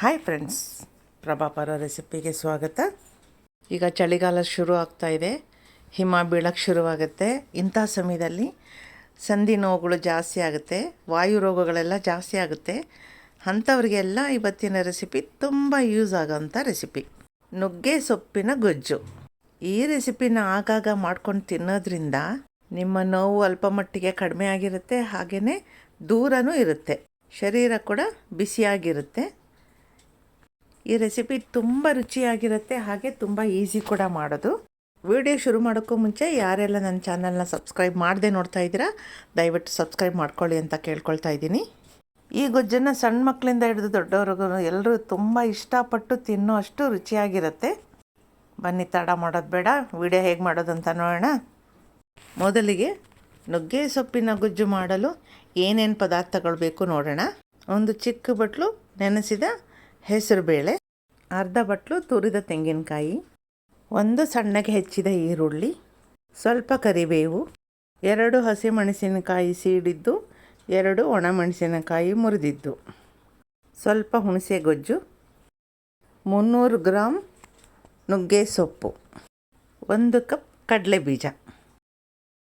Hi friends, ಪ್ರಭಾಪರ ರೆಸಿಪಿಗೆ ಸ್ವಾಗತ. ಈಗ ಚಳಿಗಾಲ ಶುರು ಆಗ್ತಾ ಇದೆ, ಹಿಮ ಬೀಳಕ್ಕೆ ಶುರುವಾಗುತ್ತೆ. ಇಂಥ ಸಮಯದಲ್ಲಿ ಸಂಧಿ ನೋವುಗಳು ಜಾಸ್ತಿ ಆಗುತ್ತೆ, ವಾಯು ರೋಗಗಳೆಲ್ಲ ಜಾಸ್ತಿ ಆಗುತ್ತೆ. ಅಂಥವ್ರಿಗೆಲ್ಲ ಇವತ್ತಿನ ರೆಸಿಪಿ ತುಂಬ ಯೂಸ್ ಆಗೋಂಥ ರೆಸಿಪಿ, ನುಗ್ಗೆ ಸೊಪ್ಪಿನ ಗೊಜ್ಜು. ಈ ರೆಸಿಪಿನ ಆಗಾಗ ಮಾಡ್ಕೊಂಡು ತಿನ್ನೋದ್ರಿಂದ ನಿಮ್ಮ ನೋವು ಅಲ್ಪ ಮಟ್ಟಿಗೆ ಕಡಿಮೆ ಆಗಿರುತ್ತೆ, ಹಾಗೆಯೇ ದೂರನೂ ಇರುತ್ತೆ, ಶರೀರ ಕೂಡ ಬಿಸಿಯಾಗಿರುತ್ತೆ. ಈ ರೆಸಿಪಿ ತುಂಬ ರುಚಿಯಾಗಿರುತ್ತೆ, ಹಾಗೆ ತುಂಬ ಈಸಿ ಕೂಡ ಮಾಡೋದು. ವಿಡಿಯೋ ಶುರು ಮಾಡೋಕ್ಕೂ ಮುಂಚೆ ಯಾರೆಲ್ಲ ನನ್ನ ಚಾನಲ್ನ ಸಬ್ಸ್ಕ್ರೈಬ್ ಮಾಡದೆ ನೋಡ್ತಾ ಇದ್ದೀರಾ, ದಯವಿಟ್ಟು ಸಬ್ಸ್ಕ್ರೈಬ್ ಮಾಡ್ಕೊಳ್ಳಿ ಅಂತ ಕೇಳ್ಕೊಳ್ತಾ ಇದ್ದೀನಿ. ಈ ಗೊಜ್ಜನ್ನು ಸಣ್ಣ ಮಕ್ಕಳಿಂದ ಹಿಡಿದು ದೊಡ್ಡವ್ರಿಗೂ ಎಲ್ಲರೂ ತುಂಬ ಇಷ್ಟಪಟ್ಟು ತಿನ್ನೋ ಅಷ್ಟು ರುಚಿಯಾಗಿರುತ್ತೆ. ಬನ್ನಿ, ತಡ ಮಾಡೋದು ಬೇಡ, ವಿಡಿಯೋ ಹೇಗೆ ಮಾಡೋದು ಅಂತ ನೋಡೋಣ. ಮೊದಲಿಗೆ ನುಗ್ಗೆ ಸೊಪ್ಪಿನ ಗೊಜ್ಜು ಮಾಡಲು ಏನೇನು ಪದಾರ್ಥಗಳು ಬೇಕು ನೋಡೋಣ. ಒಂದು ಚಿಕ್ಕ ಬಟ್ಲು ನೆನೆಸಿದ ಹೆಸರುಬೇಳೆ, ಅರ್ಧ ಬಟ್ಲು ತುರಿದ ತೆಂಗಿನಕಾಯಿ, ಒಂದು ಸಣ್ಣಗೆ ಹೆಚ್ಚಿದ ಈರುಳ್ಳಿ, ಸ್ವಲ್ಪ ಕರಿಬೇವು, 2 ಹಸಿಮೆಣಸಿನಕಾಯಿ ಸೀಡಿದ್ದು, 2 ಒಣಮೆಣಸಿನಕಾಯಿ ಮುರಿದಿದ್ದು, ಸ್ವಲ್ಪ ಹುಣಸೆ ಗೊಜ್ಜು, 300 ಗ್ರಾಮ್ ನುಗ್ಗೆ ಸೊಪ್ಪು, 1 ಕಪ್ ಕಡಲೆ ಬೀಜ.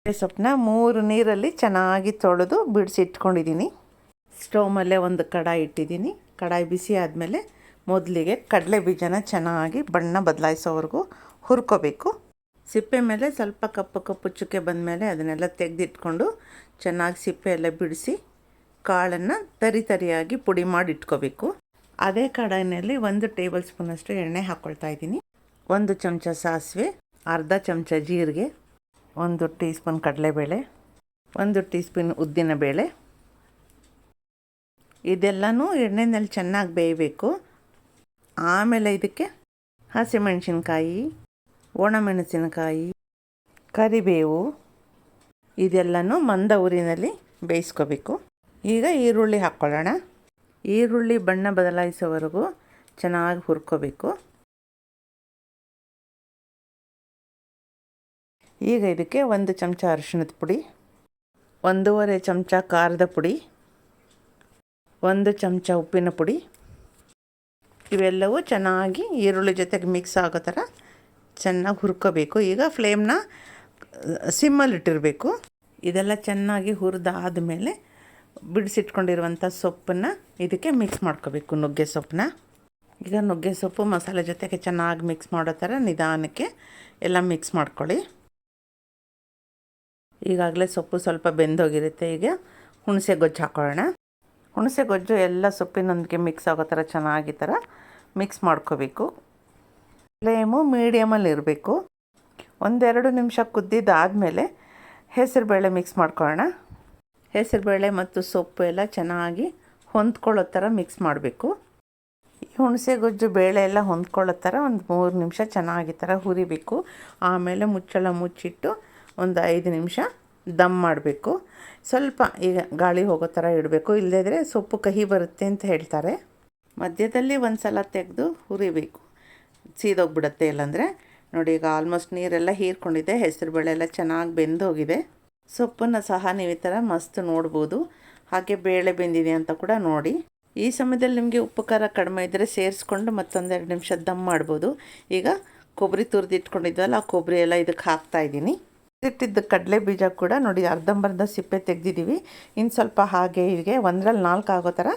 ಸೊಪ್ಪನ್ನ 3 ನೀರಲ್ಲಿ ಚೆನ್ನಾಗಿ ತೊಳೆದು ಬಿಡಿಸಿಟ್ಕೊಂಡಿದ್ದೀನಿ. ಸ್ಟವ್ ಮೇಲೆ ಒಂದು ಕಡಾಯಿ ಇಟ್ಟಿದ್ದೀನಿ. ಕಡಾಯಿ ಬಿಸಿ ಆದಮೇಲೆ ಮೊದಲಿಗೆ ಕಡಲೆ ಬೀಜನ ಚೆನ್ನಾಗಿ ಬಣ್ಣ ಬದಲಾಯಿಸೋವರೆಗೂ ಹುರ್ಕೋಬೇಕು. ಸಿಪ್ಪೆ ಮೇಲೆ ಸ್ವಲ್ಪ ಕಪ್ಪು ಕಪ್ಪು ಚುಕ್ಕೆ ಬಂದಮೇಲೆ ಅದನ್ನೆಲ್ಲ ತೆಗೆದಿಟ್ಕೊಂಡು ಚೆನ್ನಾಗಿ ಸಿಪ್ಪೆ ಎಲ್ಲ ಬಿಡಿಸಿ ಕಾಳನ್ನು ತರಿಯಾಗಿ ಪುಡಿ ಮಾಡಿ ಇಟ್ಕೋಬೇಕು. ಅದೇ ಕಡಾಯಿನಲ್ಲಿ 1 ಟೇಬಲ್ ಸ್ಪೂನಷ್ಟು ಎಣ್ಣೆ ಹಾಕ್ಕೊಳ್ತಾ ಇದ್ದೀನಿ. 1 ಚಮಚ ಸಾಸಿವೆ, ಅರ್ಧ ಚಮಚ ಜೀರಿಗೆ, 1 ಟೀ ಸ್ಪೂನ್ ಕಡಲೆಬೇಳೆ, 1 ಟೀ ಸ್ಪೂನ್ ಉದ್ದಿನಬೇಳೆ. ಇದೆಲ್ಲನೂ ಎಣ್ಣೆಯಲ್ಲಿ ಚೆನ್ನಾಗಿ ಬೇಯಬೇಕು. ಆಮೇಲೆ ಇದಕ್ಕೆ ಹಸಿಮೆಣಸಿನ್ಕಾಯಿ, ಒಣಮೆಣಸಿನಕಾಯಿ, ಕರಿಬೇವು ಇದೆಲ್ಲನೂ ಮಂದ ಉರಿನಲ್ಲಿ ಬೇಯಿಸ್ಕೋಬೇಕು. ಈಗ ಈರುಳ್ಳಿ ಹಾಕ್ಕೊಳ್ಳೋಣ. ಈರುಳ್ಳಿ ಬಣ್ಣ ಬದಲಾಯಿಸೋವರೆಗೂ ಚೆನ್ನಾಗಿ ಹುರ್ಕೋಬೇಕು. ಈಗ ಇದಕ್ಕೆ 1 ಚಮಚ ಅರಿಶಿಣದ ಪುಡಿ, 1.5 ಚಮಚ ಖಾರದ ಪುಡಿ, 1 ಚಮಚ ಉಪ್ಪಿನ ಪುಡಿ, ಇವೆಲ್ಲವೂ ಚೆನ್ನಾಗಿ ಈರುಳ್ಳಿ ಜೊತೆಗೆ ಮಿಕ್ಸ್ ಆಗೋ ಥರ ಚೆನ್ನಾಗಿ ಹುರ್ಕೋಬೇಕು. ಈಗ ಫ್ಲೇಮ್ನ ಸಿಮ್ಮಲ್ಲಿಟ್ಟಿರಬೇಕು. ಇದೆಲ್ಲ ಚೆನ್ನಾಗಿ ಹುರಿದಾದಮೇಲೆ ಬಿಡಿಸಿಟ್ಕೊಂಡಿರುವಂಥ ಸೊಪ್ಪನ್ನು ಇದಕ್ಕೆ ಮಿಕ್ಸ್ ಮಾಡ್ಕೋಬೇಕು, ನುಗ್ಗೆ ಸೊಪ್ಪನ್ನ. ಈಗ ನುಗ್ಗೆ ಸೊಪ್ಪು ಮಸಾಲೆ ಜೊತೆಗೆ ಚೆನ್ನಾಗಿ ಮಿಕ್ಸ್ ಮಾಡೋ ಥರ ನಿಧಾನಕ್ಕೆ ಎಲ್ಲ ಮಿಕ್ಸ್ ಮಾಡ್ಕೊಳ್ಳಿ. ಈಗಾಗಲೇ ಸೊಪ್ಪು ಸ್ವಲ್ಪ ಬೆಂದೋಗಿರುತ್ತೆ. ಈಗ ಹುಣಸೆ ಗೊಜ್ಜು ಹಾಕೊಳ್ಳೋಣ. ಹುಣಸೆ ಗೊಜ್ಜು ಎಲ್ಲ ಸೊಪ್ಪಿನೊಂದಿಗೆ ಮಿಕ್ಸ್ ಆಗೋ ಥರ ಚೆನ್ನಾಗಿ ಥರ ಮಿಕ್ಸ್ ಮಾಡ್ಕೋಬೇಕು. ಫ್ಲೇಮು ಮೀಡಿಯಮಲ್ಲಿ ಇರಬೇಕು. 1-2 ನಿಮಿಷ ಕುದ್ದಿದ್ದಾದಮೇಲೆ ಹೆಸರುಬೇಳೆ ಮಿಕ್ಸ್ ಮಾಡ್ಕೊಳ್ಳೋಣ. ಹೆಸರುಬೇಳೆ ಮತ್ತು ಸೊಪ್ಪು ಎಲ್ಲ ಚೆನ್ನಾಗಿ ಹೊಂದ್ಕೊಳ್ಳೋ ಥರ ಮಿಕ್ಸ್ ಮಾಡಬೇಕು. ಈ ಹುಣಸೆ ಗೊಜ್ಜು ಬೇಳೆ ಎಲ್ಲ ಹೊಂದ್ಕೊಳ್ಳೋ ಥರ 3 ನಿಮಿಷ ಚೆನ್ನಾಗಿ ಥರ ಹುರಿಬೇಕು. ಆಮೇಲೆ ಮುಚ್ಚಳ ಮುಚ್ಚಿಟ್ಟು 5 ನಿಮಿಷ ದಮ್ ಮಾಡಬೇಕು. ಸ್ವಲ್ಪ ಈಗ ಗಾಳಿ ಹೋಗೋ ಥರ ಇಡಬೇಕು, ಇಲ್ಲದಿದ್ದರೆ ಸೊಪ್ಪು ಕಹಿ ಬರುತ್ತೆ ಅಂತ ಹೇಳ್ತಾರೆ. ಮಧ್ಯದಲ್ಲಿ ಒಂದು ಸಲ ತೆಗೆದು ಹುರಿಬೇಕು, ಸೀದೋಗ್ಬಿಡುತ್ತೆ. ಇಲ್ಲಾಂದರೆ ನೋಡಿ, ಈಗ ಆಲ್ಮೋಸ್ಟ್ ನೀರೆಲ್ಲ ಹೀರ್ಕೊಂಡಿದೆ, ಹೆಸರುಬೇಳೆ ಎಲ್ಲ ಚೆನ್ನಾಗಿ ಬೆಂದೋಗಿದೆ. ಸೊಪ್ಪನ್ನು ಸಹ ನೀವು ಈ ಥರ ಮಸ್ತ್ ನೋಡ್ಬೋದು. ಹಾಗೆ ಬೇಳೆ ಬೆಂದಿದೆ ಅಂತ ಕೂಡ ನೋಡಿ. ಈ ಸಮಯದಲ್ಲಿ ನಿಮಗೆ ಉಪ್ಪು ಖಾರ ಕಡಿಮೆ ಇದ್ದರೆ ಸೇರಿಸ್ಕೊಂಡು ಮತ್ತೊಂದೆರಡು ನಿಮಿಷ ದಮ್ ಮಾಡ್ಬೋದು. ಈಗ ಕೊಬ್ಬರಿ ತುರಿದಿಟ್ಕೊಂಡಿದ್ವಲ್ಲ, ಆ ಕೊಬ್ಬರಿ ಎಲ್ಲ ಇದಕ್ಕೆ ಹಾಕ್ತಾಯಿದ್ದೀನಿ. ಇಟ್ಟಿದ್ದ ಕಡಲೆ ಬೀಜ ಕೂಡ ನೋಡಿ ಅರ್ಧಂಬರ್ಧ ಸಿಪ್ಪೆ ತೆಗೆದಿದ್ದೀವಿ. ಇನ್ನು ಸ್ವಲ್ಪ ಹಾಗೆ ಹೀಗೆ 1ರಲ್ಲಿ 4 ಆಗೋ ಥರ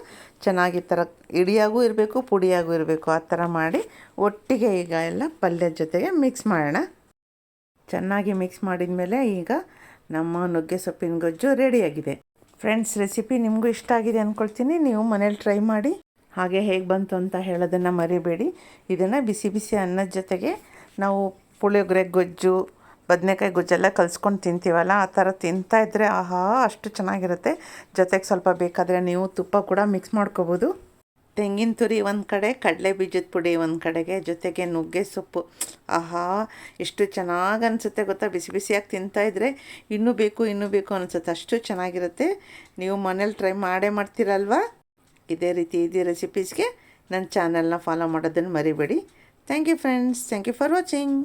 ಚೆನ್ನಾಗಿ ಥರ ಇಡಿಯಾಗೂ ಇರಬೇಕು, ಪುಡಿಯಾಗೂ ಇರಬೇಕು. ಆ ಥರ ಮಾಡಿ ಒಟ್ಟಿಗೆ ಈಗ ಎಲ್ಲ ಪಲ್ಯದ ಜೊತೆಗೆ ಮಿಕ್ಸ್ ಮಾಡೋಣ. ಚೆನ್ನಾಗಿ ಮಿಕ್ಸ್ ಮಾಡಿದ ಮೇಲೆ ಈಗ ನಮ್ಮ ನುಗ್ಗೆ ಸೊಪ್ಪಿನ ಗೊಜ್ಜು ರೆಡಿಯಾಗಿದೆ. ಫ್ರೆಂಡ್ಸ್, ರೆಸಿಪಿ ನಿಮಗೂ ಇಷ್ಟ ಆಗಿದೆ ಅಂದ್ಕೊಳ್ತೀನಿ. ನೀವು ಮನೇಲಿ ಟ್ರೈ ಮಾಡಿ, ಹಾಗೆ ಹೇಗೆ ಬಂತು ಅಂತ ಹೇಳೋದನ್ನು ಮರಿಬೇಡಿ. ಇದನ್ನು ಬಿಸಿ ಬಿಸಿ ಅನ್ನದ ಜೊತೆಗೆ ನಾವು ಪುಳಿಯೋಗರೆ ಗೊಜ್ಜು, ಬದನೆಕಾಯಿ ಗೊಜ್ಜೆಲ್ಲ ಕಲಿಸ್ಕೊಂಡು ತಿಂತೀವಲ್ಲ, ಆ ಥರ ತಿಂತಾಯಿದ್ರೆ ಆಹಾ ಅಷ್ಟು ಚೆನ್ನಾಗಿರುತ್ತೆ. ಜೊತೆಗೆ ಸ್ವಲ್ಪ ಬೇಕಾದರೆ ನೀವು ತುಪ್ಪ ಕೂಡ ಮಿಕ್ಸ್ ಮಾಡ್ಕೋಬೋದು. ತೆಂಗಿನ ತುರಿ ಒಂದು ಕಡೆ, ಕಡಲೆ ಬೀಜದ ಪುಡಿ ಒಂದು ಕಡೆಗೆ, ಜೊತೆಗೆ ನುಗ್ಗೆ ಸೊಪ್ಪು, ಆಹಾ ಎಷ್ಟು ಚೆನ್ನಾಗಿ ಅನಿಸುತ್ತೆ ಗೊತ್ತಾ. ಬಿಸಿ ಬಿಸಿಯಾಗಿ ತಿಂತಾಯಿದ್ರೆ ಇನ್ನೂ ಬೇಕು ಅನಿಸುತ್ತೆ, ಅಷ್ಟು ಚೆನ್ನಾಗಿರುತ್ತೆ. ನೀವು ಮನೇಲಿ ಟ್ರೈ ಮಾಡ್ತೀರಲ್ವಾ. ಇದೇ ರೀತಿ ರೆಸಿಪೀಸ್ಗೆ ನನ್ನ ಚಾನಲ್ನ ಫಾಲೋ ಮಾಡೋದನ್ನು ಮರಿಬೇಡಿ. Thank you friends, thank you for watching.